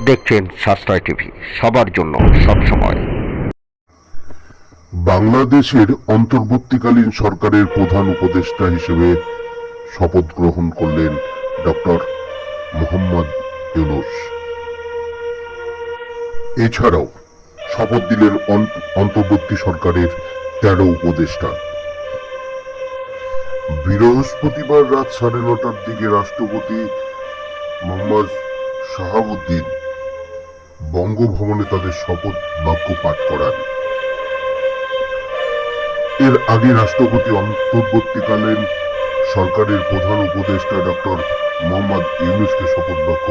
দেখছেন সাশ্রয় টিভি, সবার জন্য সবসময়। বাংলাদেশের অন্তর্বর্তীকালীন সরকারের প্রধান উপদেষ্টা হিসেবে শপথ গ্রহণ করলেন ডক্টর মোহাম্মদ ইউনূস। এছাড়াও শপথ দিলেন অন্তর্বর্তী সরকারের 13 উপদেষ্টা। বৃহস্পতিবার রাত 9:30টার দিকে রাষ্ট্রপতি মোহাম্মদ শাহাবুদ্দিন বঙ্গভবনে তাদের শপথ বাক্য পাঠ করান। এর আগে রাষ্ট্রপতি অন্তর্বর্তীকালীন সরকারের প্রধান উপদেষ্টা ডক্টর মোহাম্মদ ইউনূসকে শপথ বাক্য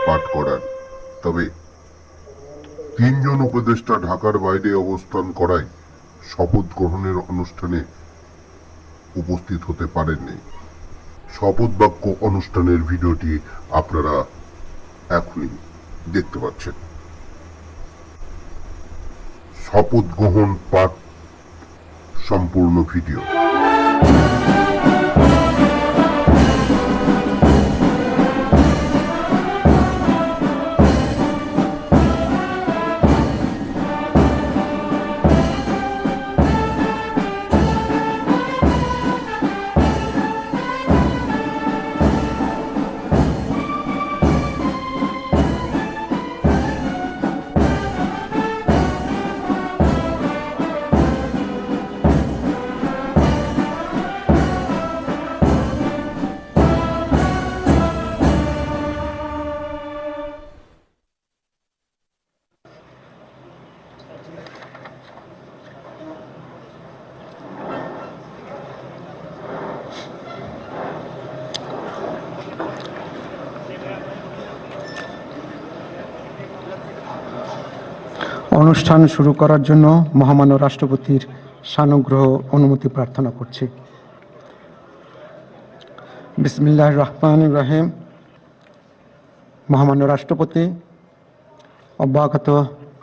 পাঠ করান। তবে 3 জন উপদেষ্টা ঢাকার বাইরে অবস্থান করায় শপথ গ্রহণের অনুষ্ঠানে উপস্থিত হতে পারেননি। শপথ বাক্য অনুষ্ঠানের ভিডিওটি আপনারা এখনই দেখতে পাচ্ছেন। শপথ গ্রহণ পাঠ সম্পূর্ণ ভিডিও। অনুষ্ঠান শুরু করার জন্য মহামান্য রাষ্ট্রপতির সানুগ্রহ অনুমতি প্রার্থনা করছি। বিসমিল্লাহির রহমানির রহিম। মহামান্য রাষ্ট্রপতি, অভ্যাগত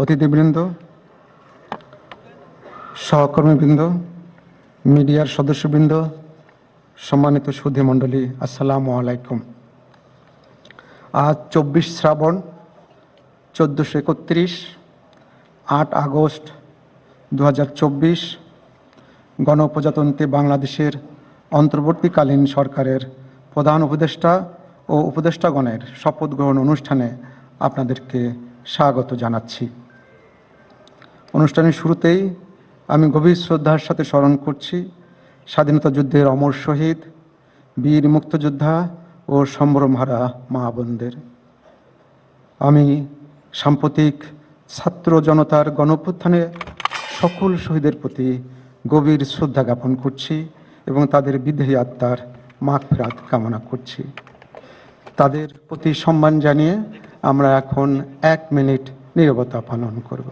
অতিথিবৃন্দ, সহকর্মীবৃন্দ, মিডিয়ার সদস্যবৃন্দ, সম্মানিত সুধী মণ্ডলী, আসসালামু আলাইকুম। আজ 24 শ্রাবণ 1431, 8 আগস্ট 2024 গণপ্রজাতন্ত্রী বাংলাদেশের অন্তর্বর্তীকালীন সরকারের প্রধান উপদেষ্টা ও উপদেষ্টাগণের শপথ গ্রহণ অনুষ্ঠানে আপনাদেরকে স্বাগত জানাচ্ছি। অনুষ্ঠানের শুরুতেই আমি গভীর শ্রদ্ধার সাথে স্মরণ করছি স্বাধীনতা যুদ্ধের অমর শহীদ, বীর মুক্তিযোদ্ধা ও সম্ভ্রমহারা মা বোনদের। আমি সাম্প্রতিক ছাত্র জনতার গণঅভ্যুত্থানে সকল শহীদের প্রতি গভীর শ্রদ্ধা জ্ঞাপন করছি এবং তাদের বিদেহী আত্মার মাগফিরাত কামনা করছি। তাদের প্রতি সম্মান জানিয়ে আমরা এখন 1 মিনিট নীরবতা পালন করব।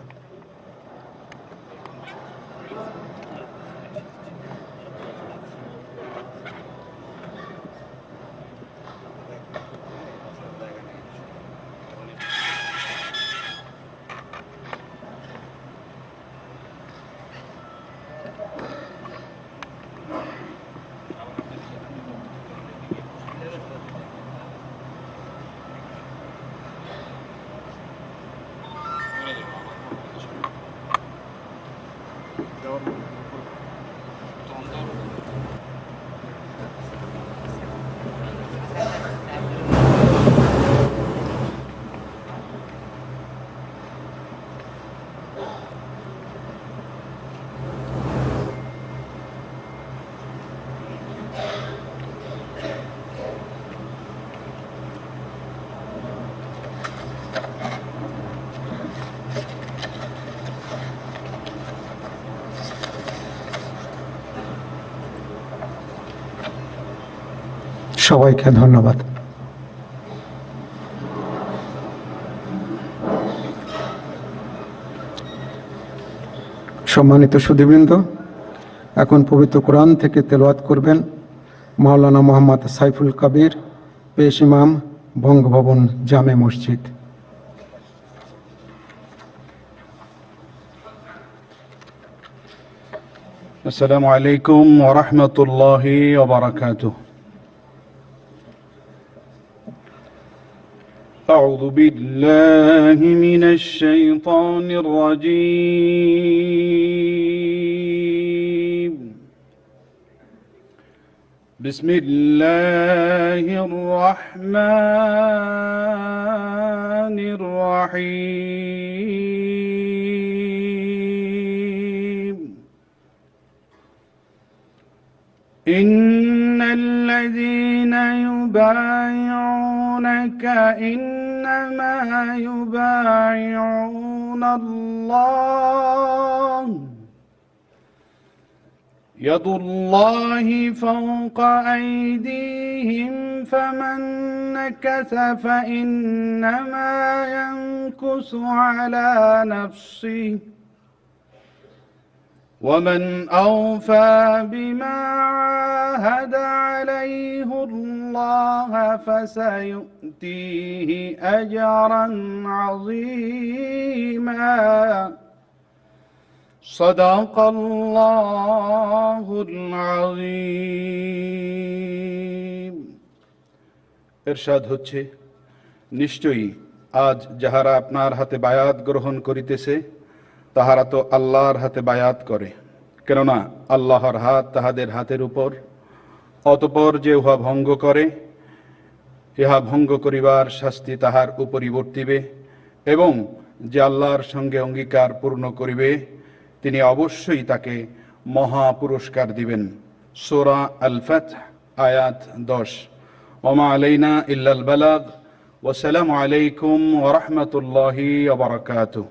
সবাইকে ধন্যবাদ। সম্মানিত সুধীবৃন্দ, এখন পবিত্র কোরআন থেকে তেলাওয়াত করবেন মাওলানা মোহাম্মদ সাইফুল কবির, পেশ ইমাম, বঙ্গভবন জামে মসজিদ। আসসালামু আলাইকুম ওয়া রাহমাতুল্লাহি ওয়া বারাকাতুহু। أعوذ بالله من الشيطان الرجيم بسم الله الرحمن الرحيم إن الذين يبايعونك إنما يبايعون الله يد الله فوق أيديهم فمن نكث فإنما ينكث على نفسه ومن أوفى بما عاهد عليه الله فسيؤتيه أجرا عظيما صدق الله العظيم ইরশাদ হচ্ছে, নিশ্চয়ই আজ যাহারা আপনার হাতে বায়াত গ্রহণ করিতেছে তাহারা তো আল্লাহর হাতে বায়াত করে, কেননা আল্লাহর হাত তাহাদের হাতের উপর। অতঃপর যে উহা ভঙ্গ করে, ইহা ভঙ্গ করিবার শাস্তি তাহার উপরই বর্তিবে, এবং যে আল্লাহর সঙ্গে অঙ্গীকার পূর্ণ করিবে তিনি অবশ্যই তাকে মহা পুরস্কার দিবেন। সূরা আল ফাতহ আয়াত 10। ওমা আলাইনা ইল্লাল বালাগ। ওয়াসসালামু আলাইকুম ওয়া রাহমাতুল্লাহি ওয়া বারাকাতুহু।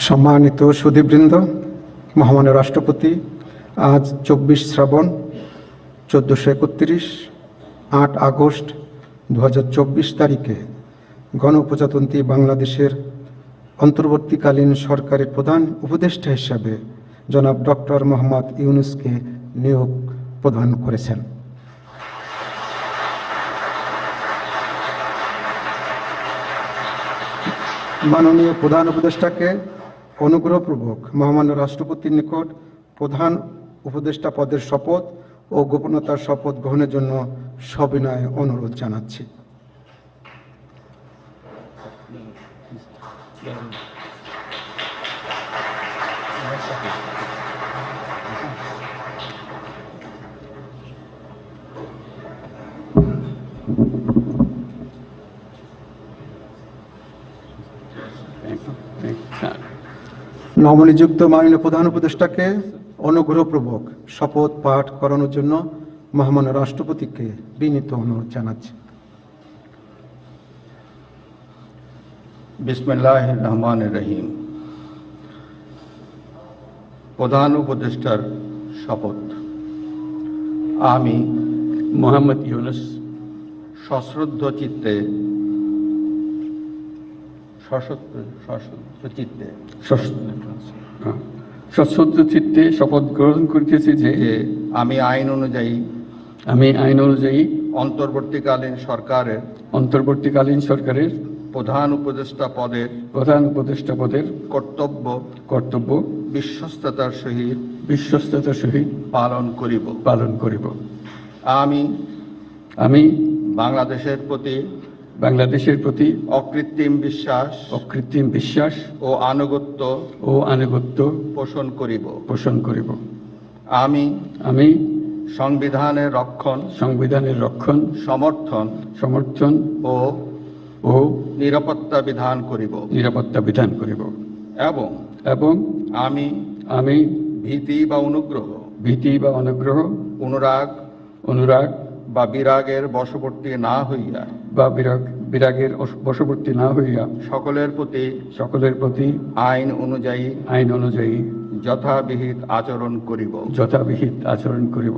সম্মানিত সুধীবৃন্দ, মহামান্য রাষ্ট্রপতি আজ 24 শ্রাবণ 1431 8 আগস্ট 2024 তারিখে গণপ্রজাতন্ত্রী বাংলাদেশের অন্তর্বর্তীকালীন সরকারের প্রধান উপদেষ্টা হিসাবে জনাব ডক্টর মোহাম্মদ ইউনূসকে নিয়োগ প্রদান করেছেন। মাননীয় প্রধান উপদেষ্টাকে অনুগ্রহপূর্বক মহামান্য রাষ্ট্রপতির নিকট প্রধান উপদেষ্টা পদের শপথ ও গোপনতার শপথ গ্রহণের জন্য সবিনয় অনুরোধ জানাচ্ছি। নবনিযুক্ত মাননীয় প্রধান উপদেষ্টাকে অনুগ্রহপূর্বক শপথ পাঠ করানোর জন্য মহামান্য রাষ্ট্রপতিকে বিনীত অনুরোধ জানাচ্ছি। বিসমিল্লাহির রহমানির রহিম। প্রধান উপদেষ্টার শপথ। আমি মোহাম্মদ ইউনূস সশ্রদ্ধ চিত্তে সশ্রদ্ধ চিত্তে শপথ গ্রহণ করিতেছি যে আমি আইন অনুযায়ী অন্তর্বর্তীকালীন সরকারের প্রধান উপদেষ্টা পদের কর্তব্য বিশ্বস্ততার সহিত পালন করিব। আমি বাংলাদেশের প্রতি অকৃত্রিম বিশ্বাস ও আনুগত্য পোষণ করিব। আমি সংবিধানের রক্ষণ সমর্থন ও নিরাপত্তা বিধান করিব এবং আমি ভীতি বা অনুগ্রহ অনুরাগ বা বিরাগের বশবর্তী না হইয়া সকলের প্রতি আইন অনুযায়ী যথাবিহিত আচরণ করিব।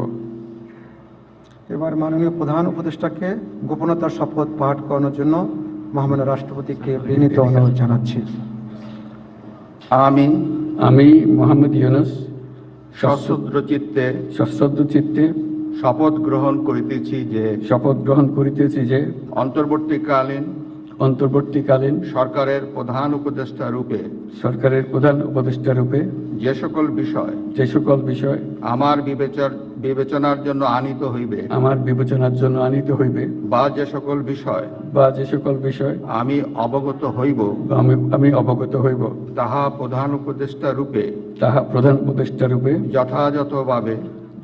এবার মাননীয় প্রধান উপদেষ্টাকে গোপনতার শপথ পাঠ করানোর জন্য মহামান্য রাষ্ট্রপতিকে বিনীত অনুরোধ জানাচ্ছি। আমি আমি মোহাম্মদ ইউনুস সশ্রদ্র চিত্তে সশ্রদ্ধ চিত্তে শপথ গ্রহণ করিতেছি যে শপথ গ্রহণ করিতেছি যে অন্তর্বর্তীকালীন অন্তর্বর্তীকালীন সরকারের প্রধান উপদেষ্টা রূপে সরকারের প্রধান উপদেষ্টা রূপে যে সকল বিষয় যে সকল বিষয় আমার বিবেচনার জন্য আনিত হইবে আমার বিবেচনার জন্য আনিত হইবে বা যে সকল বিষয় বা যে সকল বিষয় আমি অবগত হইব বা আমি অবগত হইব, তাহা প্রধান উপদেষ্টা রূপে তাহা প্রধান উপদেষ্টা রূপে যথাযথভাবে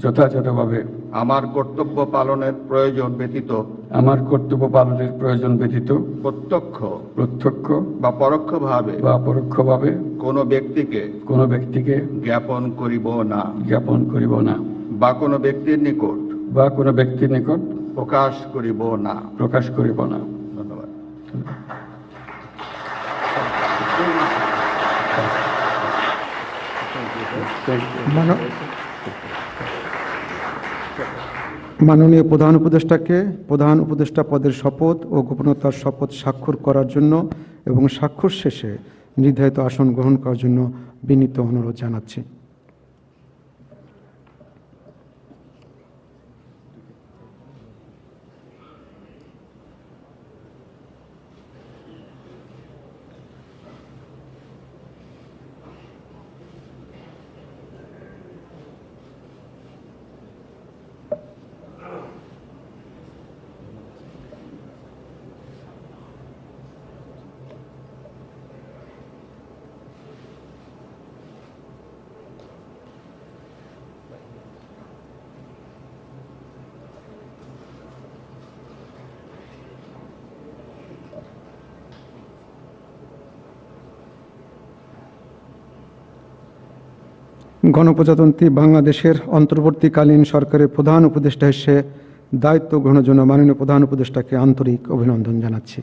যথাযথভাবে আমার কর্তব্য পালনের প্রয়োজন ব্যতীত আমার কর্তব্য পালনের প্রয়োজন ব্যতীত প্রত্যক্ষ বা পরোক্ষভাবে পরোক্ষভাবে কোনো ব্যক্তিকে কোনো ব্যক্তিকে জ্ঞাপন করিব না জ্ঞাপন করিব না বা কোনো ব্যক্তির নিকট বা কোনো ব্যক্তির নিকট প্রকাশ করিব না। প্রকাশ করিব না। ধন্যবাদ। মাননীয় প্রধান উপদেষ্টাকে প্রধান উপদেষ্টা পদের শপথ ও গোপনীয়তার শপথ স্বাক্ষর করার জন্য এবং স্বাক্ষর শেষে নির্ধারিত আসন গ্রহণ করার জন্য বিনীত অনুরোধ জানাচ্ছি। গণপ্রজাতন্ত্রী বাংলাদেশের অন্তর্বর্তীকালীন সরকারের প্রধান উপদেষ্টা হিসেবে দায়িত্ব গ্রহণের জন্য মাননীয় প্রধান উপদেষ্টাকে আন্তরিক অভিনন্দন জানাচ্ছি।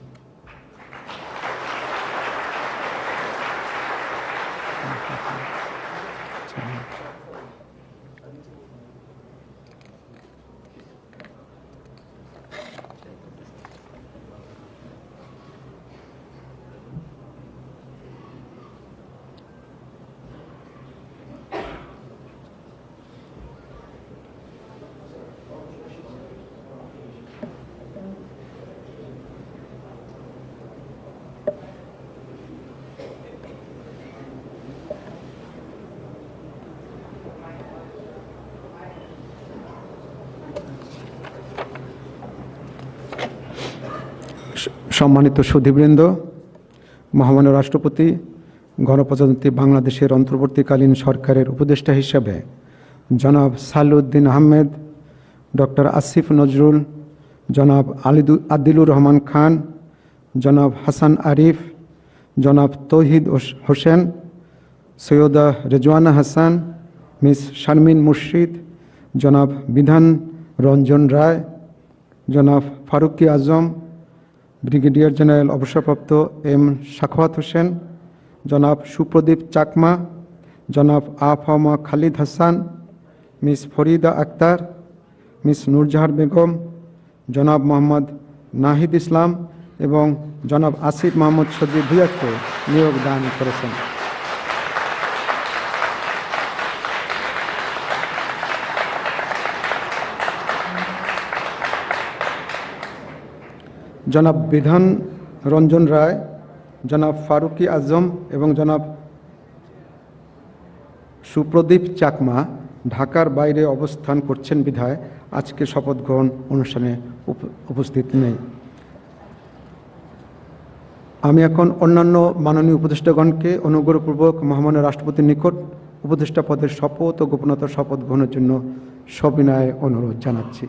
সম্মানিত সুধীবৃন্দ, মহামান্য রাষ্ট্রপতি গণপ্রজাতন্ত্রী বাংলাদেশের অন্তর্বর্তীকালীন সরকারের উপদেষ্টা হিসাবে জনাব সালেউদ্দিন আহমেদ, ডক্টর আসিফ নজরুল, জনাব আদিলুর রহমান খান, জনাব হাসান আরিফ, জনাব তৌহিদ হোসেন, সৈয়দা রেজওয়ানা হাসান, মিস শারমিন মুর্শিদ, জনাব বিধান রঞ্জন রায়, জনাব ফারুকি আজম, ব্রিগেডিয়ার জেনারেল অবসরপ্রাপ্ত এম সাখাওয়াত হোসেন, জনাব সুপ্রদীপ চাকমা, জনাব আফামা খালিদ হাসান, মিস ফরিদা আক্তার, মিস নূরজাহার বেগম, জনাব মোহাম্মদ নাহিদ ইসলাম এবং জনাব আসিফ মোহাম্মদ সজিব ভুঁইয়াকে নিয়োগ দান করেছেন। জনাব বিধান রঞ্জন রায়, জনাব ফারুকি আজম এবং জনাব সুপ্রদীপ চাকমা ঢাকার বাইরে অবস্থান করছেন বিধায় আজকে শপথ গ্রহণ অনুষ্ঠানে উপস্থিত নেই। আমি এখন অন্যান্য মাননীয় উপদেষ্টাগণকে অনুগ্রহপূর্বক মহামান্য রাষ্ট্রপতির নিকট উপদেষ্টা পদের শপথ ও গোপনীয়তার শপথ গ্রহণের জন্য সবিনয়ে অনুরোধ জানাচ্ছি।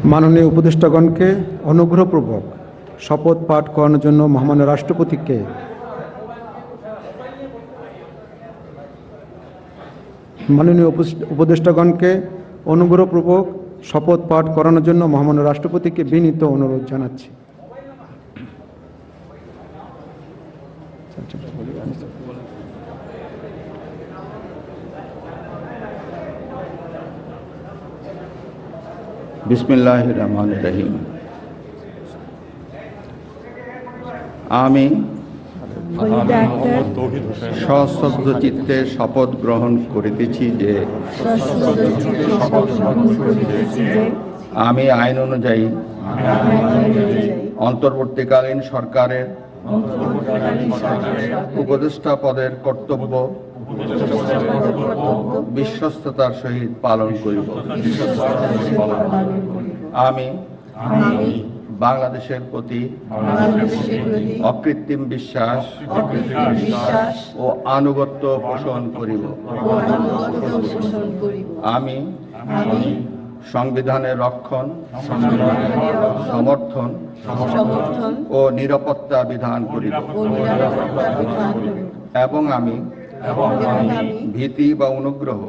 মাননীয় উপদেষ্টাগণকে অনুগ্রহপূর্বক শপথ পাঠ করানোর জন্য মহামান্য রাষ্ট্রপতিকে উপদেষ্টাগণকে অনুগ্রহপূর্বক শপথ পাঠ করানোর জন্য মহামান্য রাষ্ট্রপতিকে বিনীত অনুরোধ জানাচ্ছি। বিসমিল্লাহির রহমানির রহিম। আমি সশ্রদ্ধ চিত্তে শপথ গ্রহণ করিতেছি যে আমি আইন অনুযায়ী অন্তর্বর্তীকালীন সরকারের উপদেষ্টা পদের কর্তব্য বিশ্বস্ততার সহিত পালন করিব। আমি বাংলাদেশের প্রতি অকৃত্রিম বিশ্বাস ও আনুগত্য পোষণ করিব। আমি সংবিধানের রক্ষণ, সমর্থন ও নিরাপত্তা বিধান করিব এবং আমি ভীতি বা অনুগ্রহ,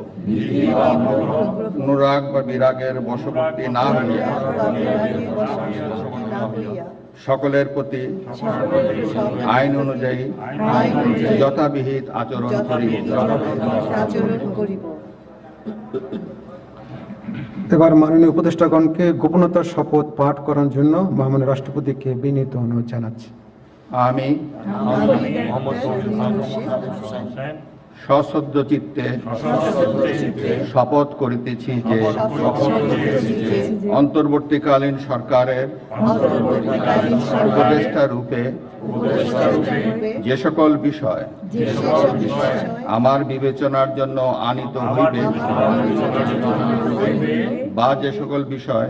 অনুরাগ বা বিরাগের বশবর্তী না হইয়া সকলের প্রতি আইন অনুযায়ী যথাবিহিত আচরণ করিব। এবার মাননীয় উপদেষ্টাগণকে গোপনতার শপথ পাঠ করার জন্য মহামান্য রাষ্ট্রপতিকে বিনীত অনুরোধ জানাচ্ছি। আমি সশ্রদ্ধ চিত্তে শপথ করিতেছি যে অন্তর্বর্তীকালীন সরকারের উপদেষ্টা রূপে যে সকল বিষয় আমার বিবেচনার জন্য আনিত হইবে বা যে সকল বিষয়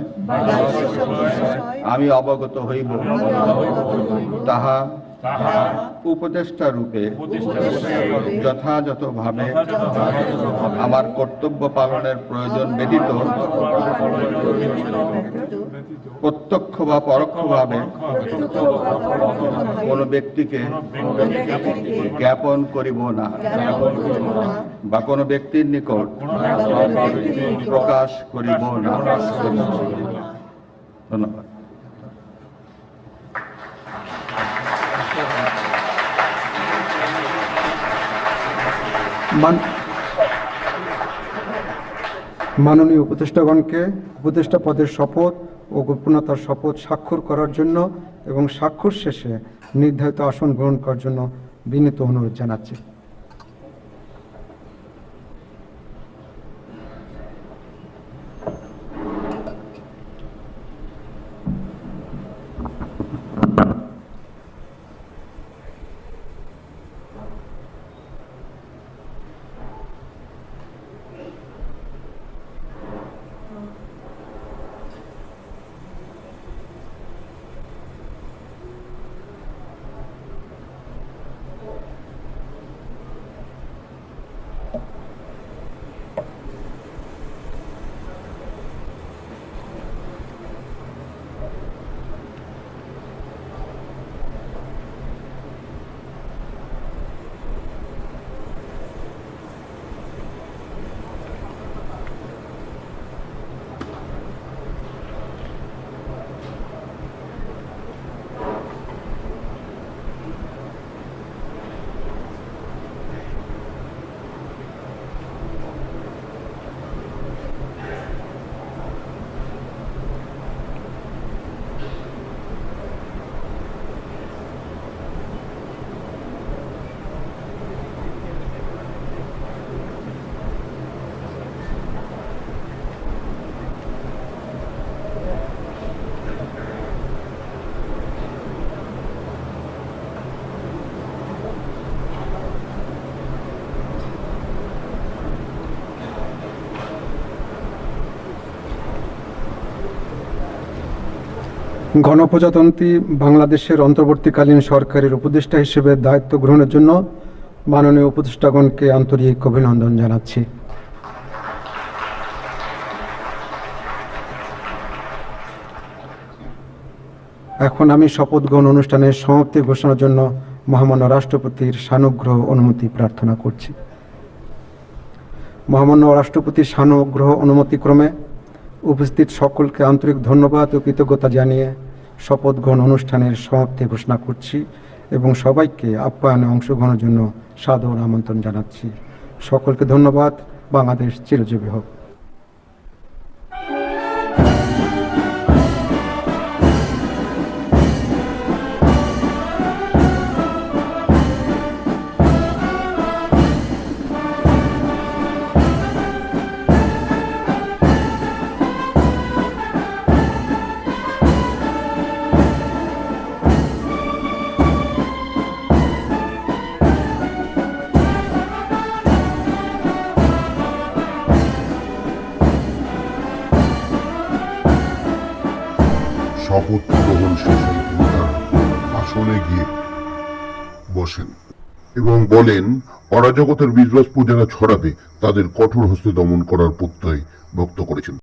আমি অবগত হইব তাহা উপদেষ্টা রূপে যথাযথভাবে আমার কর্তব্য পালনের প্রয়োজন ব্যতীত প্রত্যক্ষ বা পরোক্ষভাবে কোনো ব্যক্তিকে জ্ঞাপন করিব না বা কোনো ব্যক্তির নিকট প্রকাশ করিব না। ধন্যবাদ। মাননীয় উপদেষ্টাগণকে উপদেষ্টা পদের শপথ ও গোপনতার শপথ স্বাক্ষর করার জন্য এবং স্বাক্ষর শেষে নির্ধারিত আসন গ্রহণ করার জন্য বিনীত অনুরোধ জানাচ্ছি। গণপ্রজাতন্ত্রী বাংলাদেশের অন্তর্বর্তীকালীন সরকারের উপদেষ্টা হিসেবে দায়িত্ব গ্রহণের জন্য মাননীয় উপদেষ্টাগণকে আন্তরিক অভিনন্দন জানাচ্ছি। এখন আমি শপথ গ্রহণ অনুষ্ঠানের সমাপ্তি ঘোষণার জন্য মহামান্য রাষ্ট্রপতির সানুগ্রহ অনুমতি প্রার্থনা করছি। মহামান্য রাষ্ট্রপতির সানুগ্রহ অনুমতিক্রমে উপস্থিত সকলকে আন্তরিক ধন্যবাদ ও কৃতজ্ঞতা জানিয়ে শপথ গ্রহণ অনুষ্ঠানের সমাপ্তি ঘোষণা করছি এবং সবাইকে আপ্যায়নে অংশগ্রহণের জন্য সাদর আমন্ত্রণ জানাচ্ছি। সকলকে ধন্যবাদ। বাংলাদেশ চিরজীবী হোক। শপথ গ্রহণ শেষে তিনি তার আসনে গিয়ে বসেন এবং বলেন, অরাজকতার বীজবস্তু যারা ছড়াবে তাদের কঠোর হস্তে দমন করার প্রত্যয় ব্যক্ত করেছেন।